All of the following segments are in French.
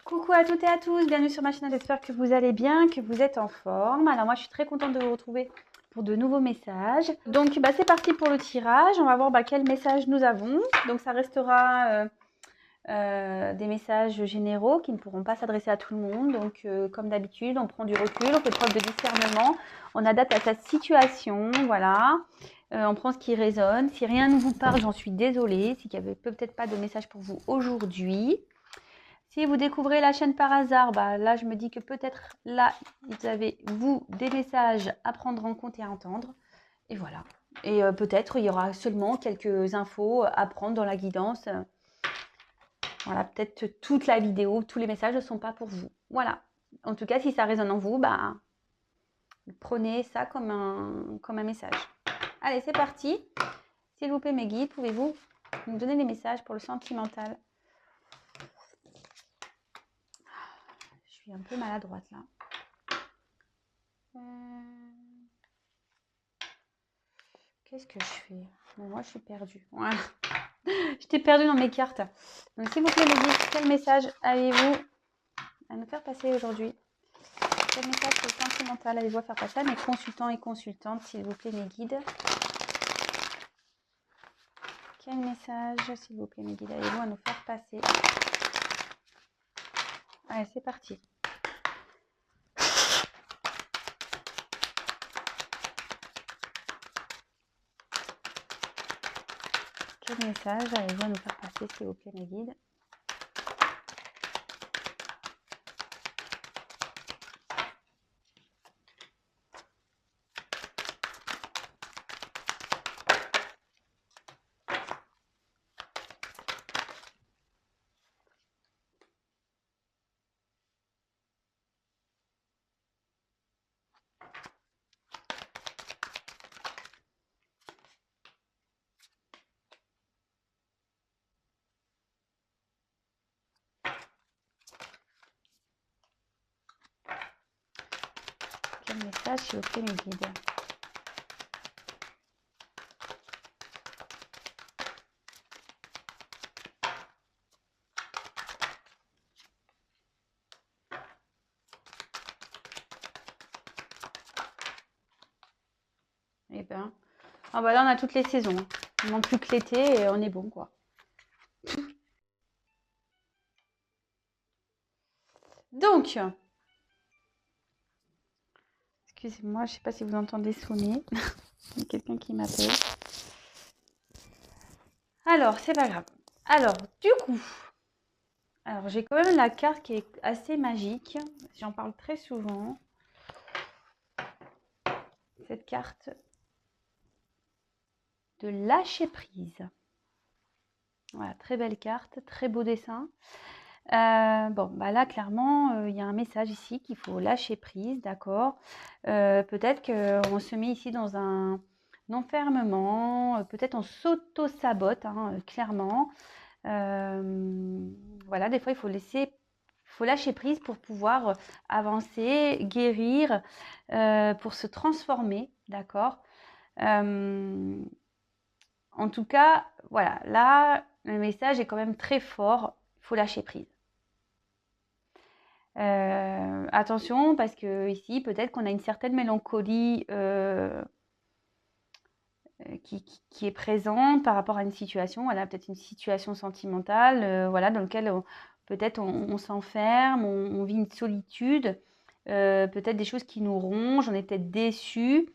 Coucou à toutes et à tous, bienvenue sur ma chaîne, j'espère que vous allez bien, que vous êtes en forme. Alors moi je suis très contente de vous retrouver pour de nouveaux messages. Donc c'est parti pour le tirage, on va voir quels messages nous avons. Donc ça restera des messages généraux qui ne pourront pas s'adresser à tout le monde. Donc comme d'habitude, on prend du recul, on fait preuve de discernement, on adapte à sa situation, voilà. On prend ce qui résonne. Si rien ne vous parle, j'en suis désolée, s'il n'y avait peut-être pas de message pour vous aujourd'hui. Si vous découvrez la chaîne par hasard, là je me dis que peut-être là vous avez vous des messages à prendre en compte et à entendre. Et voilà. Et peut-être il y aura seulement quelques infos à prendre dans la guidance. Voilà, peut-être toute la vidéo, tous les messages ne sont pas pour vous. Voilà. En tout cas, si ça résonne en vous, prenez ça comme un message. Allez, c'est parti. S'il vous plaît, mes guides, pouvez-vous nous donner des messages pour le sentimental? Je suis un peu maladroite là. Qu'est-ce que je fais? Bon, moi, je suis perdue. Voilà. J'étais perdue dans mes cartes. Donc, s'il vous plaît, les guides, quel message avez-vous à nous faire passer aujourd'hui? Quel message pour le sentimental avez-vous à faire passer à mes consultants et consultantes, s'il vous plaît, mes guides? Quel message, s'il vous plaît, mes guides, avez-vous à nous faire passer? Allez, c'est parti. Quel message avez-vous à nous faire passer, s'il vous plaît, mes guides? Quel message, s'il vous plaît, mes guides? Eh ben, là on a toutes les saisons. Il manque plus que l'été et on est bon, quoi. Donc, excusez-moi, je ne sais pas si vous entendez sonner. Il y a quelqu'un qui m'appelle. Alors, c'est pas grave. Alors, du coup, j'ai quand même la carte qui est assez magique. J'en parle très souvent. Cette carte de lâcher prise. Voilà, très belle carte, très beau dessin. Là, clairement, il y a un message ici qu'il faut lâcher prise, d'accord. Peut-être qu'on se met ici dans un enfermement, peut-être on s'auto-sabote, clairement. Voilà, des fois, il faut lâcher prise pour pouvoir avancer, guérir, pour se transformer, d'accord. En tout cas, voilà, là, le message est quand même très fort, il faut lâcher prise. Attention, parce que ici, peut-être qu'on a une certaine mélancolie qui est présente par rapport à une situation. Voilà, peut-être une situation sentimentale, voilà, dans laquelle peut-être on s'enferme, on vit une solitude, peut-être des choses qui nous rongent, on est peut-être déçus.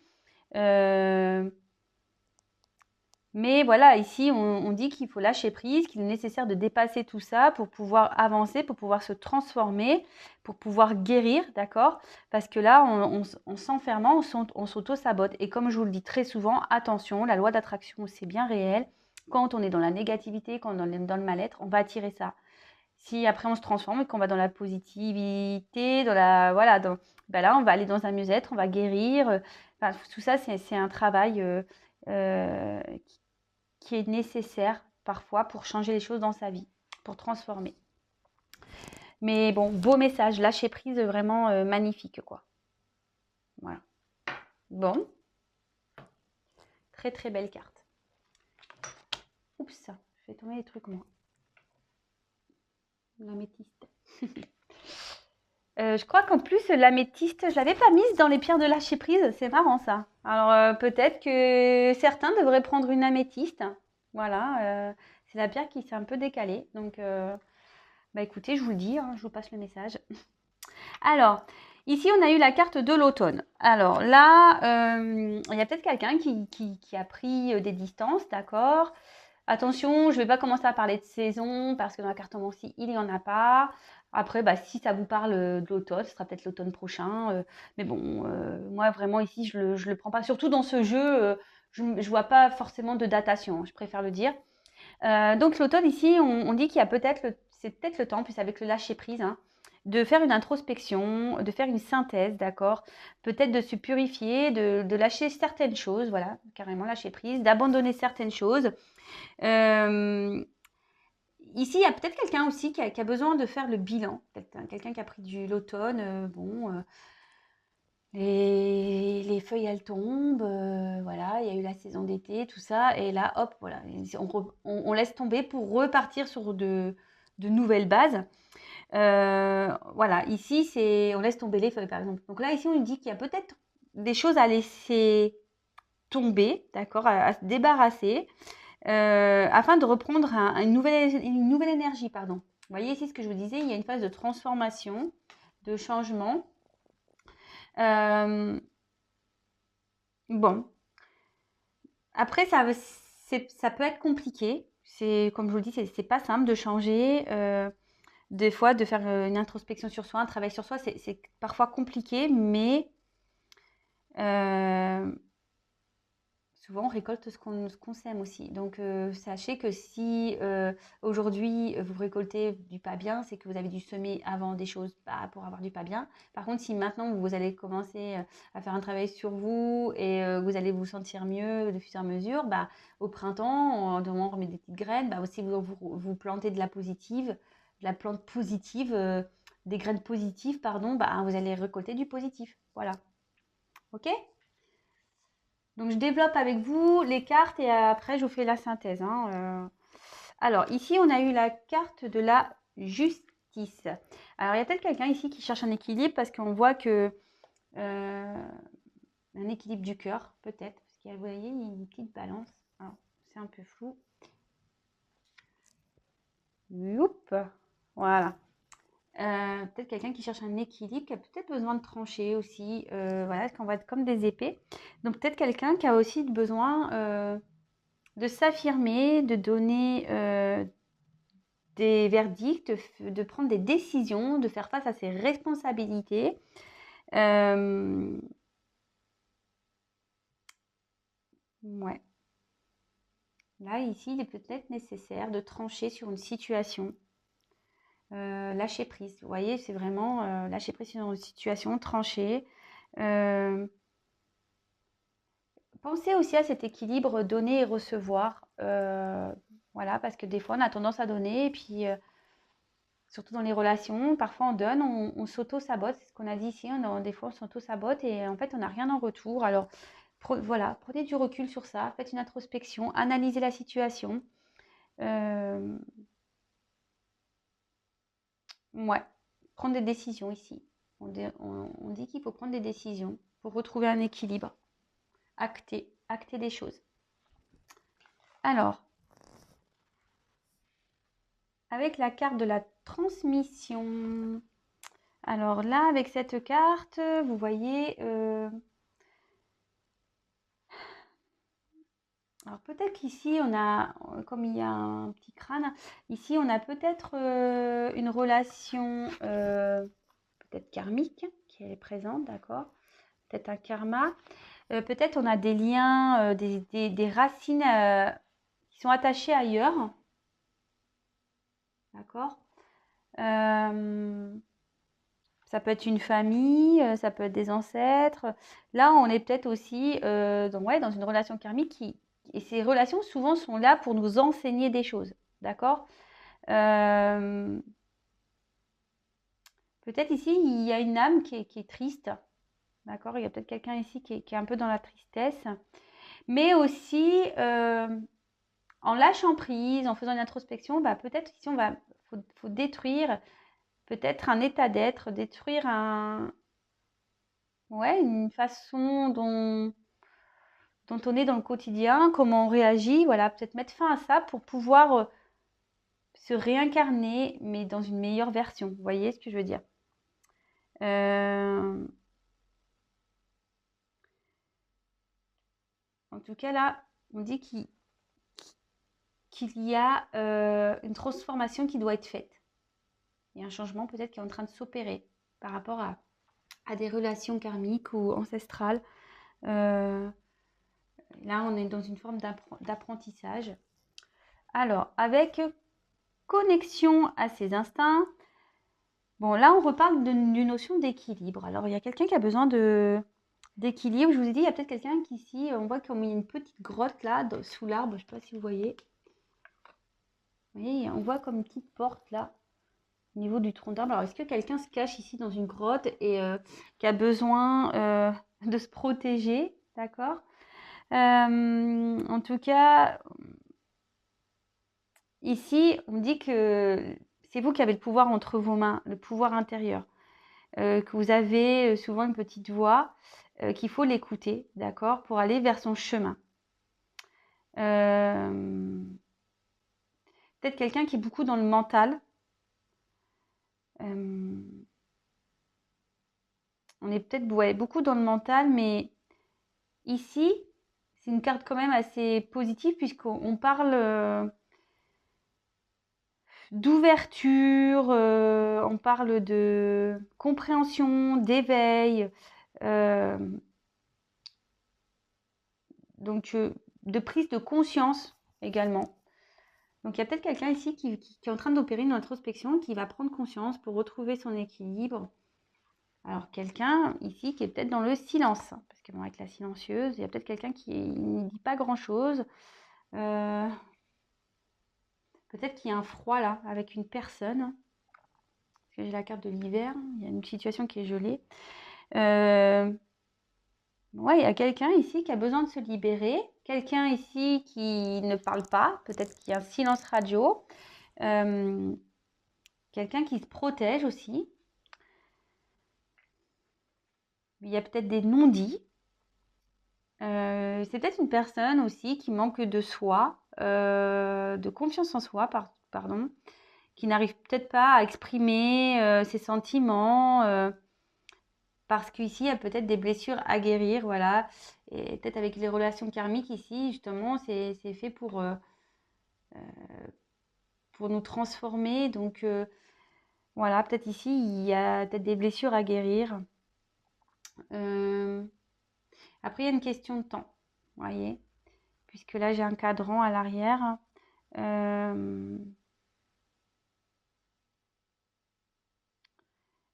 Mais voilà, ici, on dit qu'il faut lâcher prise, qu'il est nécessaire de dépasser tout ça pour pouvoir avancer, pour pouvoir se transformer, pour pouvoir guérir, d'accord? Parce que là, en s'enfermant, on s'auto-sabote. Et comme je vous le dis très souvent, attention, la loi d'attraction, c'est bien réel. Quand on est dans la négativité, quand on est dans le mal-être, on va attirer ça. Si après on se transforme et qu'on va dans la positivité, là, on va aller dans un mieux-être, on va guérir. Tout ça, c'est un travail euh, qui est nécessaire parfois pour changer les choses dans sa vie, pour transformer. Mais bon, beau message, lâcher prise vraiment magnifique, quoi. Voilà. Bon. Très très belle carte. Oups, je fais tomber les trucs, moi. L'améthyste. Je crois qu'en plus, l'améthyste, je l'avais pas mise dans les pierres de lâcher prise. C'est marrant ça. Alors peut-être que certains devraient prendre une améthyste. Voilà, c'est la pierre qui s'est un peu décalée. Donc, bah écoutez, je vous le dis, hein, je vous passe le message. Alors, ici, on a eu la carte de l'automne. Alors là, il y a peut-être quelqu'un qui a pris des distances, d'accord? Attention, je ne vais pas commencer à parler de saison parce que dans la cartomancie, il n'y en a pas. Après, bah, si ça vous parle de l'automne, ce sera peut-être l'automne prochain. Mais bon, moi, vraiment, ici, je ne le prends pas. Surtout dans ce jeu, je ne vois pas forcément de datation, je préfère le dire. Donc l'automne, ici, on dit qu'il y a peut-être, c'est peut-être le temps, plus avec le lâcher-prise, hein, de faire une introspection, de faire une synthèse, d'accord? Peut-être de se purifier, de lâcher certaines choses, voilà, carrément lâcher prise, d'abandonner certaines choses. Euh, Ici, il y a peut-être quelqu'un aussi qui a besoin de faire le bilan. Quelqu'un qui a pris du l'automne, bon, les feuilles, elles tombent, voilà, il y a eu la saison d'été, tout ça, et là, hop, voilà, on laisse tomber pour repartir sur de nouvelles bases. Voilà, ici, on laisse tomber les feuilles, par exemple. Donc là, ici, on nous dit qu'il y a peut-être des choses à laisser tomber, d'accord, à se débarrasser, afin de reprendre une nouvelle énergie, pardon. Vous voyez ici ce que je vous disais, il y a une phase de transformation, de changement. Bon, après, ça peut être compliqué. C'est, comme je vous le dis, c'est pas simple de changer. Des fois, de faire une introspection sur soi, un travail sur soi, c'est parfois compliqué, mais souvent, on récolte ce qu'on sème aussi. Donc, sachez que si aujourd'hui, vous récoltez du pas bien, c'est que vous avez dû semer avant des choses pour avoir du pas bien. Par contre, si maintenant, vous allez commencer à faire un travail sur vous et vous allez vous sentir mieux de fur et à mesure, bah, au printemps, on remet des petites graines. Bah, si vous plantez de la plante positive, des graines positives, pardon, bah, vous allez récolter du positif. Voilà. OK? Donc, je développe avec vous les cartes et après, je vous fais la synthèse, hein. Alors, ici, on a eu la carte de la justice. Alors, il y a peut-être quelqu'un ici qui cherche un équilibre parce qu'on voit que un équilibre du cœur, peut-être. Parce qu'il y a, vous voyez, il y a une petite balance. Alors, c'est un peu flou. Youp, voilà. Peut-être quelqu'un qui cherche un équilibre, qui a peut-être besoin de trancher aussi. Voilà, parce qu'on va être comme des épées. Donc, peut-être quelqu'un qui a aussi besoin de s'affirmer, de donner des verdicts, de prendre des décisions, de faire face à ses responsabilités. Ouais. Là, ici, il est peut-être nécessaire de trancher sur une situation. Lâcher prise. Vous voyez, c'est vraiment lâcher prise sur une situation, trancher. Pensez aussi à cet équilibre donner et recevoir. Voilà, parce que des fois, on a tendance à donner et puis surtout dans les relations, parfois on donne, on s'auto-sabote, c'est ce qu'on a dit ici, des fois on s'auto-sabote et en fait on n'a rien en retour. Alors voilà, prenez du recul sur ça, faites une introspection, analysez la situation. Ouais, prendre des décisions ici. On dit qu'il faut prendre des décisions pour retrouver un équilibre, acter des choses. Alors, avec la carte de la transmission, alors là, avec cette carte, vous voyez, alors peut-être qu'ici, on a, comme il y a un petit crâne, ici, on a peut-être une relation peut-être karmique qui est présente, d'accord? Peut-être un karma. Peut-être on a des liens, des racines qui sont attachées ailleurs, d'accord? Ça peut être une famille, ça peut être des ancêtres. Là, on est peut-être aussi dans une relation karmique et ces relations souvent sont là pour nous enseigner des choses, d'accord? Peut-être ici, il y a une âme qui est triste, d'accord? Il y a peut-être quelqu'un ici qui est un peu dans la tristesse, mais aussi en lâchant prise, en faisant une introspection, bah, peut-être ici, faut détruire peut-être un état d'être, détruire une façon dont on est dans le quotidien, comment on réagit, voilà, peut-être mettre fin à ça pour pouvoir se réincarner, mais dans une meilleure version. Vous voyez ce que je veux dire? En tout cas, là, on dit qu'il y a une transformation qui doit être faite. Il y a un changement peut-être qui est en train de s'opérer par rapport à des relations karmiques ou ancestrales. Là, on est dans une forme d'apprentissage. Alors, avec connexion à ses instincts, bon, là, on reparle d'une notion d'équilibre. Alors, il y a quelqu'un qui a besoin d'équilibre. Je vous ai dit, il y a peut-être quelqu'un qui, ici, on voit comme il y a une petite grotte là, sous l'arbre. Je ne sais pas si vous voyez. Vous voyez, on voit comme une petite porte là, au niveau du tronc d'arbre. Alors, est-ce que quelqu'un se cache ici dans une grotte et qui a besoin de se protéger? D'accord? En tout cas, ici, on dit que c'est vous qui avez le pouvoir entre vos mains, le pouvoir intérieur. Que vous avez souvent une petite voix, qu'il faut l'écouter, d'accord, pour aller vers son chemin. Peut-être quelqu'un qui est beaucoup dans le mental. On est peut-être beaucoup dans le mental, mais ici, c'est une carte quand même assez positive puisqu'on parle d'ouverture, on parle de compréhension, d'éveil, donc de prise de conscience également. Donc il y a peut-être quelqu'un ici qui est en train d'opérer une introspection, qui va prendre conscience pour retrouver son équilibre. Alors quelqu'un ici qui est peut-être dans le silence, parce que bon, avec la silencieuse, il y a peut-être quelqu'un qui ne dit pas grand-chose. Peut-être qu'il y a un froid là, avec une personne. Parce que j'ai la carte de l'hiver, il y a une situation qui est gelée. Ouais, il y a quelqu'un ici qui a besoin de se libérer. Quelqu'un ici qui ne parle pas, peut-être qu'il y a un silence radio. Quelqu'un qui se protège aussi. Il y a peut-être des non-dits. C'est peut-être une personne aussi qui manque de soi, de confiance en soi, pardon, qui n'arrive peut-être pas à exprimer ses sentiments, parce qu'ici, il y a peut-être des blessures à guérir, voilà. Et peut-être avec les relations karmiques ici, justement, c'est fait pour nous transformer. Donc, voilà, peut-être ici, il y a peut-être des blessures à guérir. Après, il y a une question de temps, vous voyez, puisque là, j'ai un cadran à l'arrière.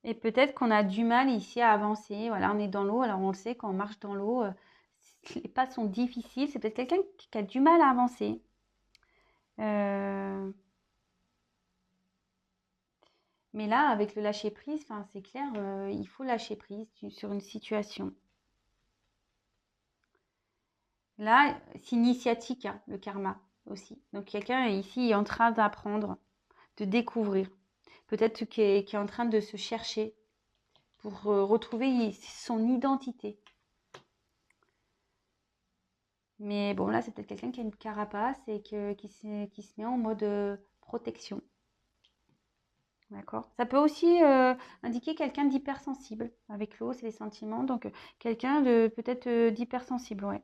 Et peut-être qu'on a du mal ici à avancer. Voilà, on est dans l'eau. Alors, on le sait, quand on marche dans l'eau, les pas sont difficiles. C'est peut-être quelqu'un qui a du mal à avancer. Mais là, avec le lâcher-prise, c'est clair, il faut lâcher prise sur une situation. Là, c'est initiatique, hein, le karma aussi. Donc, quelqu'un ici est en train d'apprendre, de découvrir. Peut-être qui est en train de se chercher pour retrouver son identité. Mais bon, là, c'est peut-être quelqu'un qui a une carapace et qui se met en mode protection. D'accord. Ça peut aussi indiquer quelqu'un d'hypersensible. Avec l'eau, c'est les sentiments. Donc, quelqu'un de peut-être d'hypersensible, ouais.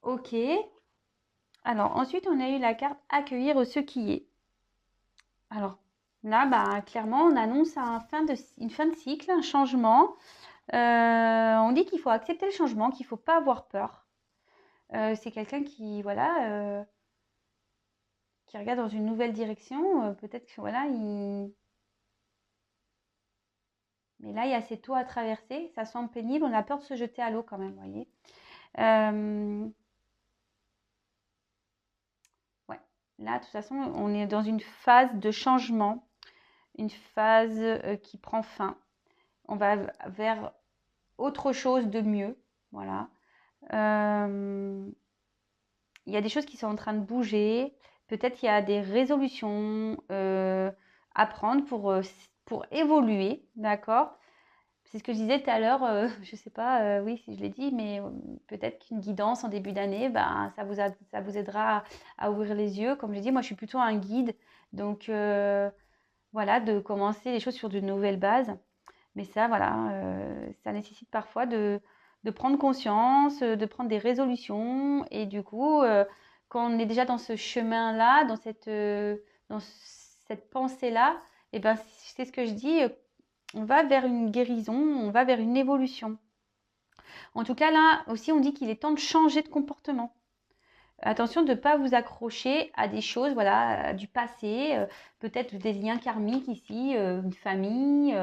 Ok. Alors, ensuite, on a eu la carte accueillir ce qui est. Alors, là, clairement, on annonce une fin de cycle, un changement. On dit qu'il faut accepter le changement, qu'il ne faut pas avoir peur. C'est quelqu'un qui, voilà, qui regarde dans une nouvelle direction. Peut-être que, voilà, mais là, il y a cette eau à traverser. Ça semble pénible. On a peur de se jeter à l'eau quand même, vous voyez. Ouais. Là, de toute façon, on est dans une phase de changement, une phase qui prend fin. On va vers autre chose de mieux. Voilà. Il y a des choses qui sont en train de bouger. Peut-être qu'il y a des résolutions. apprendre, pour évoluer, d'accord? C'est ce que je disais tout à l'heure, je ne sais pas, oui, si je l'ai dit, mais peut-être qu'une guidance en début d'année, ben, ça vous aidera à ouvrir les yeux. Comme je dis, moi, je suis plutôt un guide. Donc, voilà, de commencer les choses sur de nouvelles bases. Mais ça, voilà, ça nécessite parfois de prendre conscience, de prendre des résolutions. Et du coup, quand on est déjà dans ce chemin-là, dans cette pensée-là, et ben, c'est ce que je dis, on va vers une guérison, on va vers une évolution. En tout cas, là aussi, on dit qu'il est temps de changer de comportement. Attention de ne pas vous accrocher à des choses, voilà, du passé, peut-être des liens karmiques ici, une famille,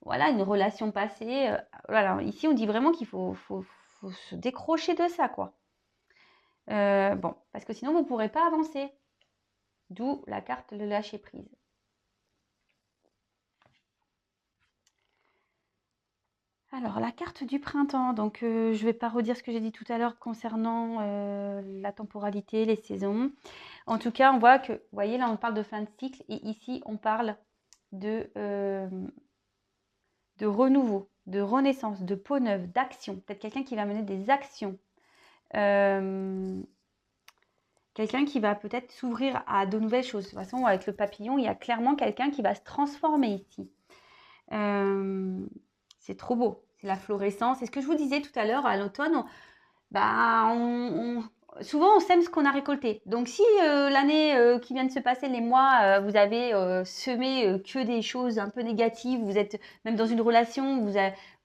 voilà, une relation passée. Voilà, ici, on dit vraiment qu'il faut se décrocher de ça, quoi. Bon, parce que sinon, vous ne pourrez pas avancer. D'où la carte de lâcher prise. Alors, la carte du printemps, donc je ne vais pas redire ce que j'ai dit tout à l'heure concernant la temporalité, les saisons. En tout cas, on voit que, vous voyez, là, on parle de fin de cycle et ici, on parle de renouveau, de renaissance, de peau neuve, d'action. Peut-être quelqu'un qui va mener des actions. Quelqu'un qui va peut-être s'ouvrir à de nouvelles choses. De toute façon, avec le papillon, il y a clairement quelqu'un qui va se transformer ici. C'est trop beau. C'est la florescence. C'est ce que je vous disais tout à l'heure, à l'automne, souvent on sème ce qu'on a récolté. Donc si l'année qui vient de se passer, les mois, vous avez semé que des choses un peu négatives, vous êtes même dans une relation,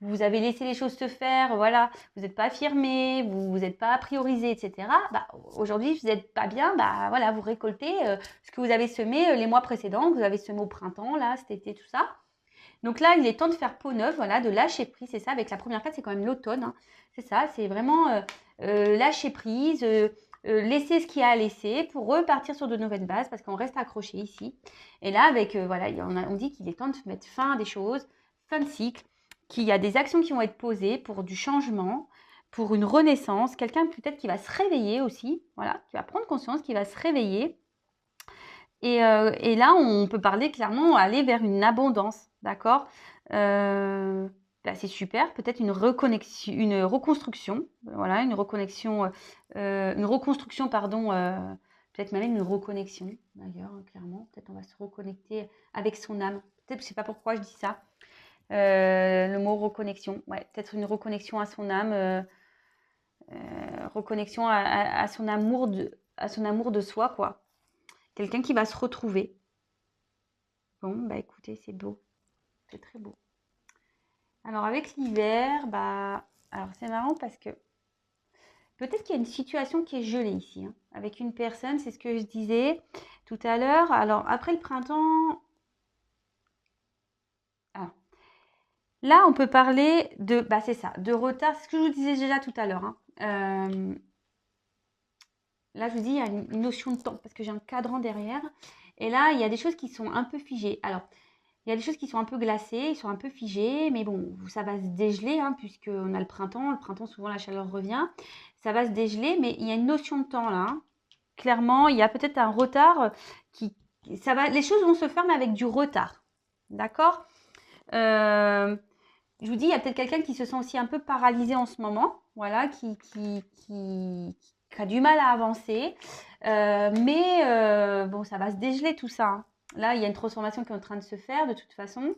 vous avez laissé les choses se faire, voilà, vous n'êtes pas affirmé, vous n'êtes pas priorisé, etc. Bah, aujourd'hui, vous n'êtes pas bien, bah voilà, vous récoltez ce que vous avez semé les mois précédents, que vous avez semé au printemps, là, cet été, tout ça. Donc là, il est temps de faire peau neuve, voilà, de lâcher prise, c'est ça. Avec la première carte, c'est quand même l'automne, hein. C'est ça, c'est vraiment lâcher prise, laisser ce qu'il y a à laisser pour repartir sur de nouvelles bases parce qu'on reste accroché ici. Et là, avec, voilà, on dit qu'il est temps de mettre fin à des choses, fin de cycle, qu'il y a des actions qui vont être posées pour du changement, pour une renaissance, quelqu'un peut-être qui va se réveiller aussi, voilà, qui va prendre conscience, qui va se réveiller. Et là, on peut parler clairement, aller vers une abondance, d'accord? C'est super, peut-être une reconstruction, voilà, une reconstruction, pardon, peut-être même une reconnexion, d'ailleurs, hein, clairement. Peut-être on va se reconnecter avec son âme. Peut-être, je ne sais pas pourquoi je dis ça. Le mot reconnexion, ouais, peut-être une reconnexion à son âme, reconnexion à son amour de soi, quoi. Quelqu'un qui va se retrouver. Bon, bah écoutez, c'est beau. C'est très beau. Alors avec l'hiver, alors c'est marrant parce que peut-être qu'il y a une situation qui est gelée ici, hein, avec une personne, c'est ce que je disais tout à l'heure. Alors après le printemps, là on peut parler de, c'est ça, de retard, c'est ce que je vous disais déjà tout à l'heure, hein. Là je vous dis, il y a une notion de temps parce que j'ai un cadran derrière. Et là, il y a des choses qui sont un peu figées. Alors, il y a des choses qui sont un peu glacées, ils sont un peu figées, mais bon, ça va se dégeler, hein, puisqu'on a le printemps. Le printemps, souvent, la chaleur revient. Ça va se dégeler, mais il y a une notion de temps là, hein. Clairement, il y a peut-être un retard les choses vont se faire, mais avec du retard. D'accord? Je vous dis, il y a peut-être quelqu'un qui se sent aussi un peu paralysé en ce moment, voilà, qui a du mal à avancer. Mais bon, ça va se dégeler tout ça, hein. Là, il y a une transformation qui est en train de se faire de toute façon.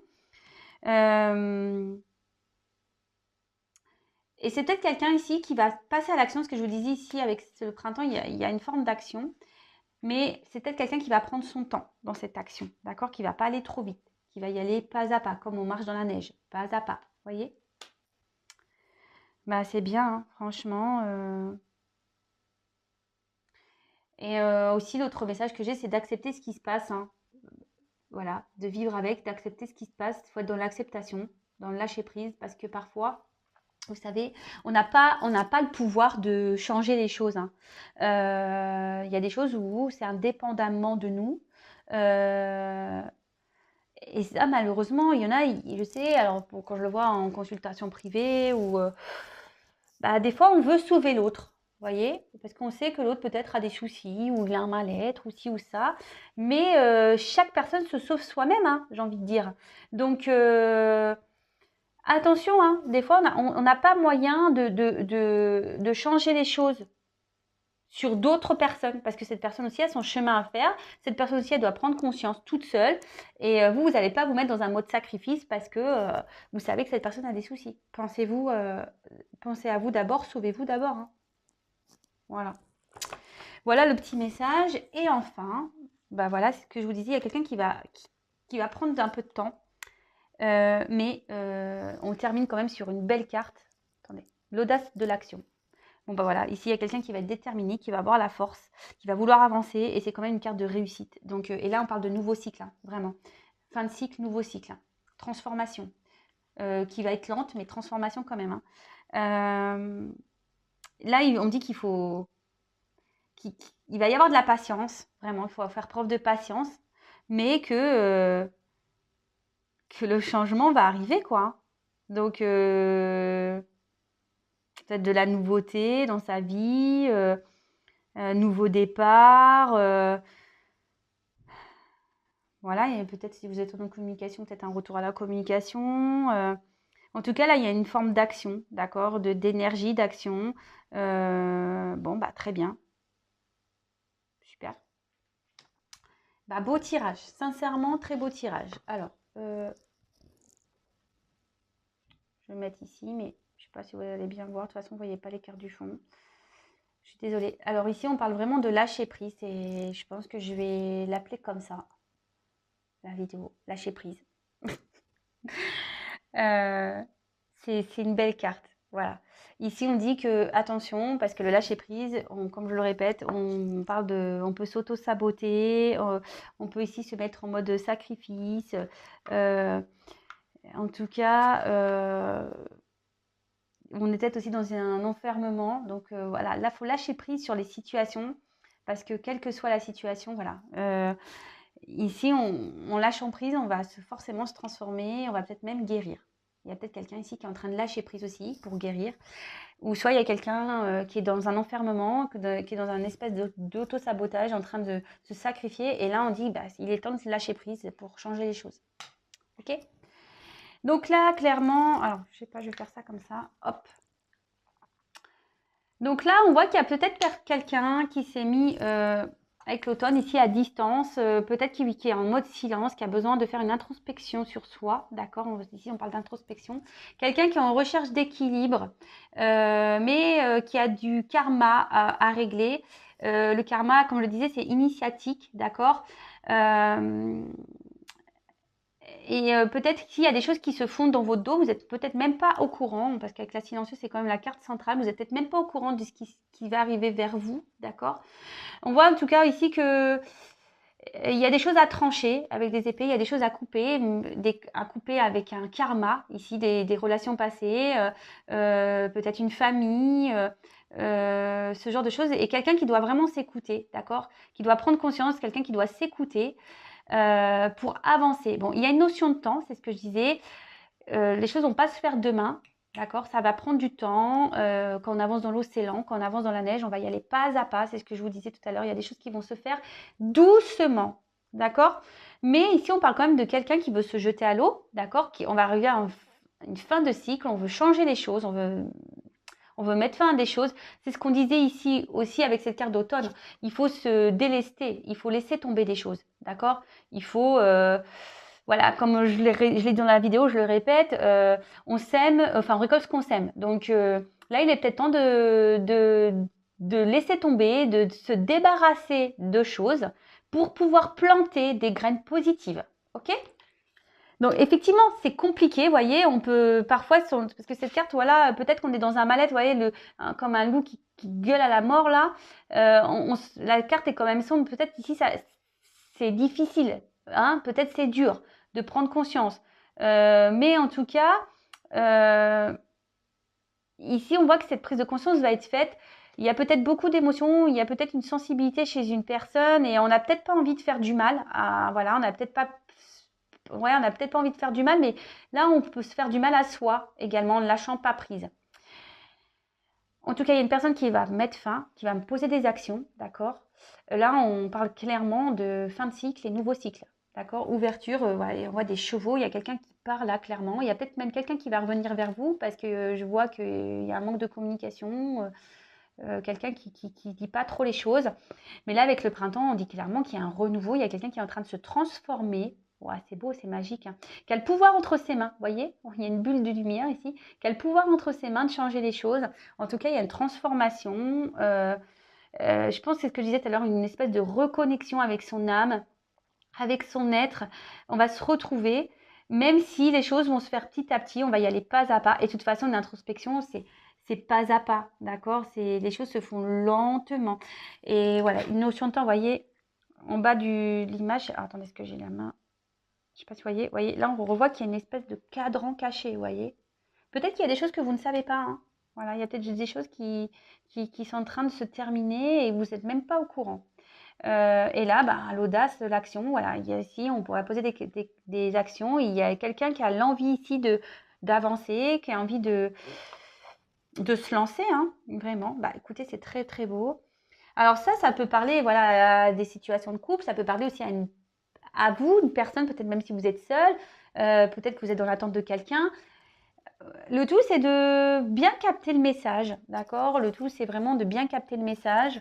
Et c'est peut-être quelqu'un ici qui va passer à l'action, ce que je vous disais ici avec ce printemps, il y a une forme d'action. Mais c'est peut-être quelqu'un qui va prendre son temps dans cette action, d'accord? Qui ne va pas aller trop vite, qui va y aller pas à pas, comme on marche dans la neige, pas à pas, vous voyez? C'est bien, hein, franchement. Et aussi, l'autre message que j'ai, c'est d'accepter ce qui se passe, hein. Voilà, de vivre avec, d'accepter ce qui se passe. Il faut être dans l'acceptation, dans le lâcher prise, parce que parfois, vous savez, on n'a pas le pouvoir de changer les choses, hein. Il y a des choses où c'est indépendamment de nous. Et ça, malheureusement, il y en a, je sais, alors quand je le vois en consultation privée, ou des fois, on veut sauver l'autre. voyez? Parce qu'on sait que l'autre peut-être a des soucis ou il a un mal-être ou ci ou ça. Mais chaque personne se sauve soi-même, hein, j'ai envie de dire. Donc, attention, hein, des fois, on n'a pas moyen de changer les choses sur d'autres personnes, parce que cette personne aussi a son chemin à faire. Cette personne aussi, elle doit prendre conscience toute seule. Et vous n'allez pas vous mettre dans un mode sacrifice parce que vous savez que cette personne a des soucis. Pensez à vous d'abord, sauvez-vous d'abord, hein. Voilà. Voilà le petit message. Et enfin, bah voilà, c'est ce que je vous disais, il y a quelqu'un qui va prendre un peu de temps. Mais on termine quand même sur une belle carte. Attendez, l'audace de l'action. Bon bah voilà, ici il y a quelqu'un qui va être déterminé, qui va avoir la force, qui va vouloir avancer et c'est quand même une carte de réussite. Donc, et là on parle de nouveau cycle, hein, vraiment. Fin de cycle, nouveau cycle. Hein. Transformation, qui va être lente, mais transformation quand même. Hein. Là on dit qu'il va y avoir de la patience, vraiment, il faut faire preuve de patience, mais que le changement va arriver, quoi. Donc, peut-être de la nouveauté dans sa vie, nouveau départ. Voilà, et peut-être si vous êtes en communication, peut-être un retour à la communication. En tout cas, là, il y a une forme d'action, d'accord, d'énergie, d'action. Bon, bah très bien. Super. Bah, beau tirage, sincèrement, très beau tirage. Alors, je vais mettre ici, mais je ne sais pas si vous allez bien voir. De toute façon, vous ne voyez pas les cartes du fond. Je suis désolée. Alors ici, on parle vraiment de lâcher prise et je pense que je vais l'appeler comme ça, la vidéo, lâcher prise. C'est une belle carte. Voilà. Ici, on dit que attention, parce que le lâcher prise, comme je le répète, on peut s'auto-saboter, on peut ici se mettre en mode sacrifice. En tout cas, on est peut-être aussi dans un enfermement. Donc voilà, là, il faut lâcher prise sur les situations, parce que quelle que soit la situation, voilà. Ici, on lâche en prise, on va forcément se transformer, on va peut-être même guérir. Il y a peut-être quelqu'un ici qui est en train de lâcher prise aussi pour guérir. Ou soit il y a quelqu'un qui est dans un enfermement, qui est dans un espèce d'auto-sabotage, en train de se sacrifier. Et là, on dit, bah, il est temps de lâcher prise pour changer les choses. Ok? Donc là, clairement, alors, je sais pas, je vais faire ça comme ça. Hop. Donc là, on voit qu'il y a peut-être quelqu'un qui s'est mis avec l'automne ici à distance, peut-être qui est en mode silence, qui a besoin de faire une introspection sur soi, d'accord? Ici, on parle d'introspection. Quelqu'un qui est en recherche d'équilibre, mais qui a du karma à régler. Le karma, comme je le disais, c'est initiatique, d'accord? Et peut-être qu'il y a des choses qui se font dans votre dos, vous n'êtes peut-être même pas au courant, parce qu'avec la silencieuse, c'est quand même la carte centrale, vous n'êtes peut-être même pas au courant de ce qui va arriver vers vous, d'accord? On voit en tout cas ici que il y a des choses à trancher avec des épées, il y a des choses à couper avec un karma, ici des relations passées, peut-être une famille, ce genre de choses, et quelqu'un qui doit vraiment s'écouter, d'accord? Qui doit prendre conscience, quelqu'un qui doit s'écouter pour avancer. Bon, il y a une notion de temps, c'est ce que je disais. Les choses vont pas se faire demain, d'accord? Ça va prendre du temps. Quand on avance dans l'océan, quand on avance dans la neige, on va y aller pas à pas. C'est ce que je vous disais tout à l'heure. Il y a des choses qui vont se faire doucement, d'accord? Mais ici, on parle quand même de quelqu'un qui veut se jeter à l'eau, d'accord? On va arriver à une fin de cycle. On veut changer les choses. On veut mettre fin à des choses. C'est ce qu'on disait ici aussi avec cette carte d'automne. Il faut se délester. Il faut laisser tomber des choses, d'accord? Il faut voilà, comme je l'ai dit dans la vidéo, je le répète, on sème, enfin on récolte ce qu'on sème. Donc là, il est peut-être temps de laisser tomber, de se débarrasser de choses pour pouvoir planter des graines positives. Ok? Donc effectivement, c'est compliqué, vous voyez, on peut parfois, parce que cette carte, voilà, peut-être qu'on est dans un mal-être, vous voyez, comme un loup qui gueule à la mort là, la carte est quand même sombre, peut-être ici, c'est difficile, hein, peut-être c'est dur de prendre conscience. Mais en tout cas, ici, on voit que cette prise de conscience va être faite. Il y a peut-être beaucoup d'émotions, il y a peut-être une sensibilité chez une personne et on n'a peut-être pas envie de faire du mal. Voilà, on n'a peut-être pas, ouais, on n'a peut-être pas envie de faire du mal, mais là, on peut se faire du mal à soi également en ne lâchant pas prise. En tout cas, il y a une personne qui va mettre fin, qui va me poser des actions, d'accord? Là, on parle clairement de fin de cycle et nouveau cycle, d'accord? Ouverture, voilà, on voit des chevaux, il y a quelqu'un qui part là, clairement. Il y a peut-être même quelqu'un qui va revenir vers vous parce que je vois qu'il y a un manque de communication, quelqu'un qui dit pas trop les choses. Mais là, avec le printemps, on dit clairement qu'il y a un renouveau, il y a quelqu'un qui est en train de se transformer. Ouais, c'est beau, c'est magique, hein. Qui a le pouvoir entre ses mains, vous voyez? Il y a une bulle de lumière ici. Qui a le pouvoir entre ses mains de changer les choses. En tout cas, il y a une transformation. Je pense que c'est ce que je disais tout à l'heure, une espèce de reconnexion avec son âme, avec son être. On va se retrouver, même si les choses vont se faire petit à petit, on va y aller pas à pas. Et de toute façon, une introspection, c'est pas à pas, d'accord? Les choses se font lentement. Et voilà, une notion de temps, vous voyez, en bas de l'image. Attendez, est-ce que j'ai la main? Je sais pas si vous voyez, là, on revoit qu'il y a une espèce de cadran caché, vous voyez? Peut-être qu'il y a des choses que vous ne savez pas, hein. Voilà, il y a peut-être juste des choses qui sont en train de se terminer et vous n'êtes même pas au courant. Et là, bah, l'audace, l'action, voilà. Ici, on pourrait poser des actions. Il y a quelqu'un qui a l'envie ici d'avancer, qui a envie de se lancer, hein, vraiment. Bah, écoutez, c'est très, très beau. Alors ça peut parler, voilà, à des situations de couple. Ça peut parler aussi à vous, une personne, peut-être même si vous êtes seul. Peut-être que vous êtes dans l'attente de quelqu'un. Le tout, c'est de bien capter le message, d'accord? Le tout, c'est vraiment de bien capter le message.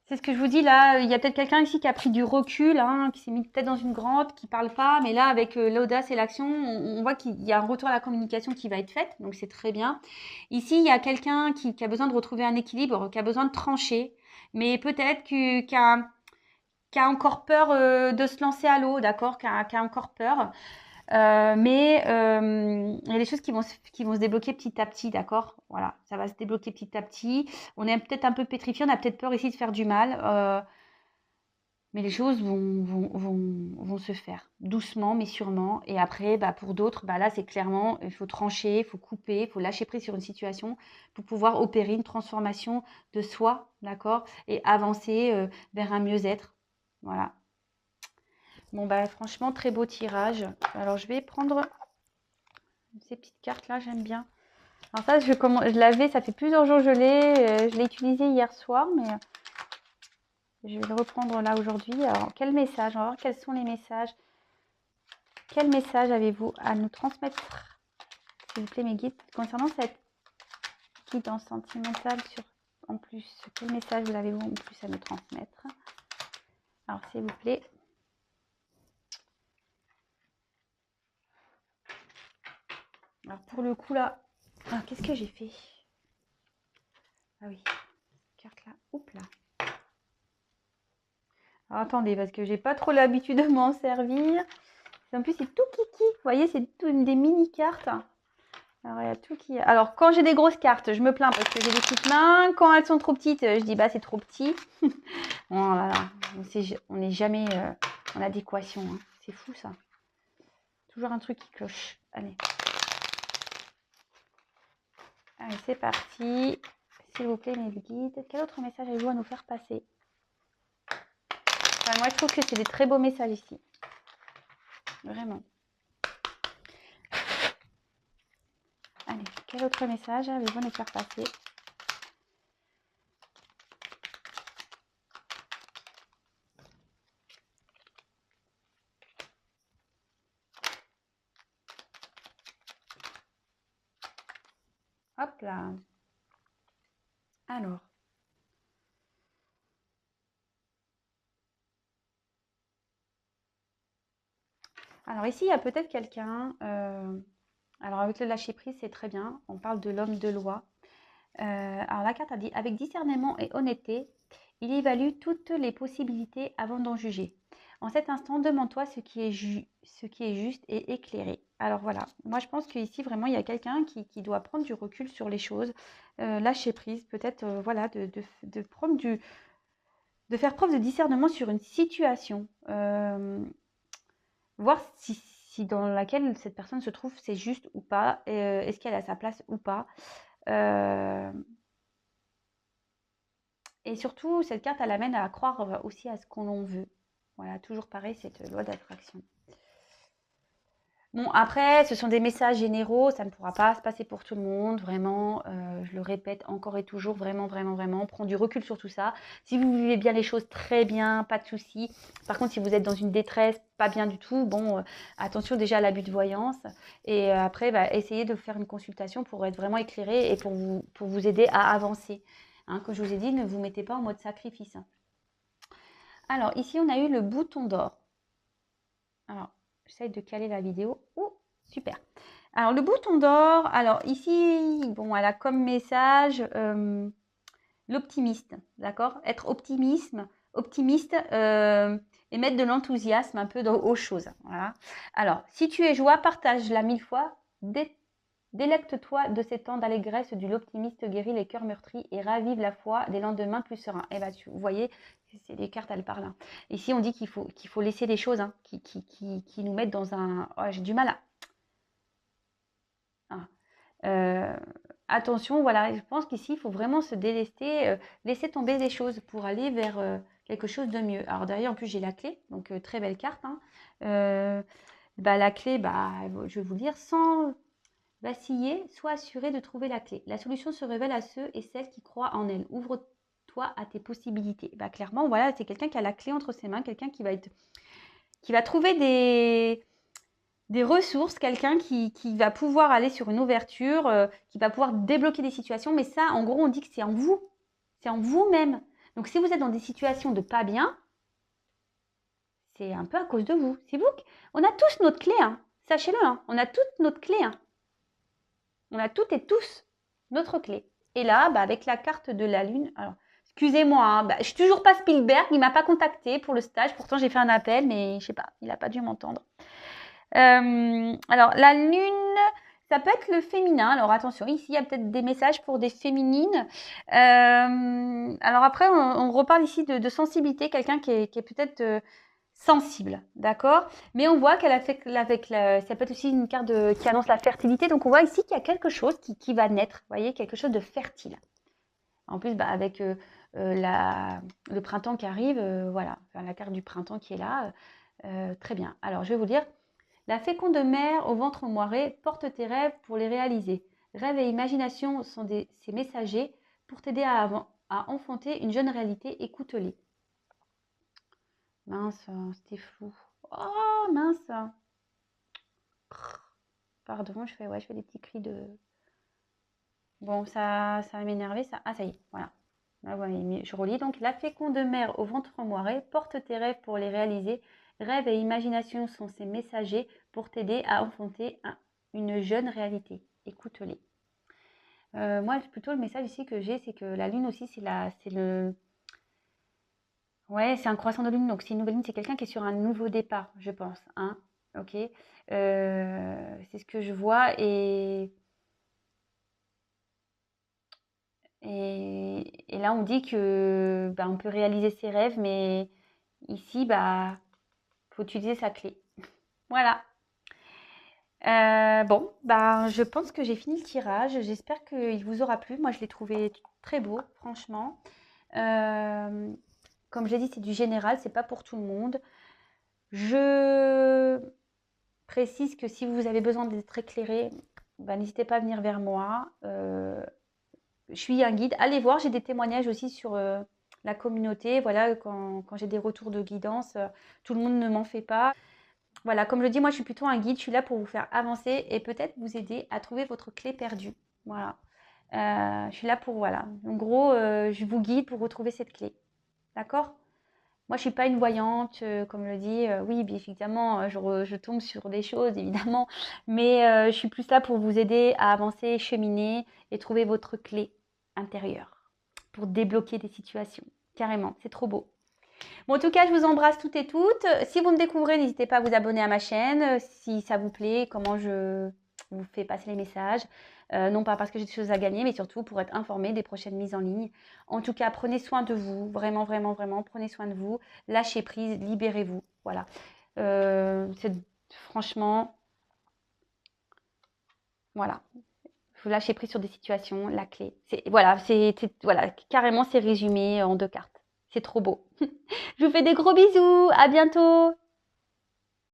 C'est ce que je vous dis là. Il y a peut-être quelqu'un ici qui a pris du recul, hein, qui s'est mis peut-être dans une grotte, qui parle pas. Mais là, avec l'audace et l'action, on voit qu'il y a un retour à la communication qui va être faite. Donc, c'est très bien. Ici, il y a quelqu'un qui a besoin de retrouver un équilibre, qui a besoin de trancher. Mais peut-être qui a encore peur de se lancer à l'eau, d'accord? Qui a encore peur. Mais il y a des choses qui vont se débloquer petit à petit, d'accord? Voilà, ça va se débloquer petit à petit. On est peut-être un peu pétrifié, on a peut-être peur ici de faire du mal, mais les choses vont se faire doucement, mais sûrement. Et après, bah, pour d'autres, bah, là, c'est clairement, il faut trancher, il faut couper, il faut lâcher prise sur une situation pour pouvoir opérer une transformation de soi, d'accord? Et avancer vers un mieux-être. Voilà. Bon, bah, franchement, très beau tirage. Alors, je vais prendre ces petites cartes là, j'aime bien. Alors ça, je l'avais, ça fait plusieurs jours que je l'ai utilisé hier soir, mais je vais le reprendre là aujourd'hui. Alors, quel message? On va voir quels sont les messages. Quel message avez-vous à nous transmettre, s'il vous plaît, mes guides, concernant cette guidance sentimentale en plus? Quel message vous avez-vous en plus à nous transmettre? Alors, s'il vous plaît. Alors, pour le coup, là, qu'est-ce que j'ai fait? Ah oui, carte là, oups là. Alors, attendez, parce que j'ai pas trop l'habitude de m'en servir. En plus, c'est tout kiki. Vous voyez, c'est des mini-cartes. Alors, il y a tout qui... Alors, quand j'ai des grosses cartes, je me plains parce que j'ai des petites mains. Quand elles sont trop petites, je dis, bah, c'est trop petit. Bon, là, on n'est jamais en adéquation, hein. C'est fou, ça. Toujours un truc qui cloche. Allez. Allez, c'est parti. S'il vous plaît, mes guides. Quel autre message avez-vous à nous faire passer? Enfin, moi, je trouve que c'est des très beaux messages ici. Vraiment. Allez, quel autre message avez-vous à nous faire passer? Hop là. Alors ici, il y a peut-être quelqu'un... alors avec le lâcher-prise, c'est très bien. On parle de l'homme de loi. Alors la carte a dit, avec discernement et honnêteté, il évalue toutes les possibilités avant d'en juger. En cet instant, demande-toi ce qui est juste et éclairé. Alors voilà, moi je pense qu'ici vraiment il y a quelqu'un qui doit prendre du recul sur les choses, lâcher prise, peut-être voilà, de prendre de faire preuve de discernement sur une situation, voir si dans laquelle cette personne se trouve c'est juste ou pas, est-ce qu'elle a sa place ou pas. Et surtout, cette carte, elle amène à croire aussi à ce qu'on veut. Voilà, toujours pareil, cette loi d'attraction. Bon, après, ce sont des messages généraux, ça ne pourra pas se passer pour tout le monde, vraiment, je le répète encore et toujours, vraiment, vraiment, vraiment, prends du recul sur tout ça. Si vous vivez bien les choses, très bien, pas de souci. Par contre, si vous êtes dans une détresse, pas bien du tout, bon, attention déjà à l'abus de voyance. Et après, bah, essayez de faire une consultation pour être vraiment éclairé et pour vous aider à avancer. Hein, comme je vous ai dit, ne vous mettez pas en mode sacrifice. Alors, ici, on a eu le bouton d'or. Alors, j'essaye de caler la vidéo. Oh, super. Alors, le bouton d'or, alors ici, bon, elle a comme message l'optimiste, d'accord? Être optimiste et mettre de l'enthousiasme un peu aux choses. Voilà. Alors, si tu es joie, partage-la 1000 fois. Délecte-toi de ces temps d'allégresse du l'optimiste guérit les cœurs meurtris et ravive la foi des lendemains plus sereins. Et bien, vous voyez, c'est les cartes, elles parlent. Hein. Ici, on dit qu'il faut laisser les choses hein, qui nous mettent dans un... Oh, j'ai du mal à... Ah. Attention, voilà, je pense qu'ici, il faut vraiment se délester, laisser tomber des choses pour aller vers quelque chose de mieux. Alors derrière, en plus, j'ai la clé, donc très belle carte. Hein. Bah, la clé, bah, je vais vous dire, sans vaciller, sois assuré de trouver la clé. La solution se révèle à ceux et celles qui croient en elle. Ouvre-toi à tes possibilités. Bah, clairement, voilà, c'est quelqu'un qui a la clé entre ses mains, quelqu'un qui va trouver des ressources, quelqu'un qui va pouvoir aller sur une ouverture, qui va pouvoir débloquer des situations. Mais ça, en gros, on dit que c'est en vous. C'est en vous-même. Donc, si vous êtes dans des situations de pas bien, c'est un peu à cause de vous. C'est vous. On a tous notre clé. Hein. Sachez-le. Hein. On a toute notre clé. Hein. On a toutes et tous notre clé. Et là, bah, avec la carte de la lune, alors, excusez-moi, hein, bah, je suis toujours pas Spielberg, il m'a pas contacté pour le stage. Pourtant, j'ai fait un appel, mais je sais pas, il n'a pas dû m'entendre. Alors, la lune, ça peut être le féminin. Alors, attention, ici, il y a peut-être des messages pour des féminines. Alors après, on reparle ici de sensibilité, quelqu'un qui est peut-être sensible, d'accord? Mais on voit qu'elle a fait avec ça peut être aussi une carte qui annonce la fertilité. Donc, on voit ici qu'il y a quelque chose qui va naître, vous voyez, quelque chose de fertile. En plus, bah, avec le printemps qui arrive, voilà, enfin, la carte du printemps qui est là, très bien. Alors, je vais vous dire, la féconde mère au ventre moiré porte tes rêves pour les réaliser. Rêves et imagination sont ces messagers pour t'aider à enfanter une jeune réalité. Écoute-les. Mince, c'était flou. Oh, mince. Pardon, je fais des petits cris de... Bon, ça va m'énerver, ça. Ah, ça y est, voilà. Là, ouais, je relis donc. La féconde mère au ventre moiré porte tes rêves pour les réaliser. Rêves et imagination sont ces messagers pour t'aider à enfanter une jeune réalité. Écoute-les. Moi, plutôt le message ici que j'ai, c'est que la lune aussi, c'est le... Ouais, c'est un croissant de lune, donc c'est une nouvelle lune, c'est quelqu'un qui est sur un nouveau départ, je pense. Hein, ok. C'est ce que je vois et là on dit que bah, on peut réaliser ses rêves, mais ici, bah, faut utiliser sa clé. Voilà. Bon, bah, je pense que j'ai fini le tirage. J'espère qu'il vous aura plu. Moi, je l'ai trouvé très beau, franchement. Comme je l'ai dit, c'est du général, c'est pas pour tout le monde. Je précise que si vous avez besoin d'être éclairé, bah, n'hésitez pas à venir vers moi. Je suis un guide. Allez voir, j'ai des témoignages aussi sur la communauté. Voilà, quand j'ai des retours de guidance, tout le monde ne m'en fait pas. Voilà, comme je le dis, moi je suis plutôt un guide. Je suis là pour vous faire avancer et peut-être vous aider à trouver votre clé perdue. Voilà. Je suis là pour, voilà. En gros, je vous guide pour retrouver cette clé. D'accord? Moi, je suis pas une voyante, comme le dit. Oui, bien évidemment, je tombe sur des choses, évidemment. Mais je suis plus là pour vous aider à avancer, cheminer et trouver votre clé intérieure pour débloquer des situations. Carrément, c'est trop beau. Bon, en tout cas, je vous embrasse toutes et toutes. Si vous me découvrez, n'hésitez pas à vous abonner à ma chaîne. Si ça vous plaît, comment je vous fais passer les messages. Non pas parce que j'ai des choses à gagner, mais surtout pour être informé des prochaines mises en ligne. En tout cas, prenez soin de vous. Vraiment, vraiment, vraiment, prenez soin de vous. Lâchez prise, libérez-vous. Voilà. Franchement, voilà. Vous lâchez prise sur des situations, la clé. Voilà, carrément, c'est résumé en 2 cartes. C'est trop beau. Je vous fais des gros bisous. À bientôt.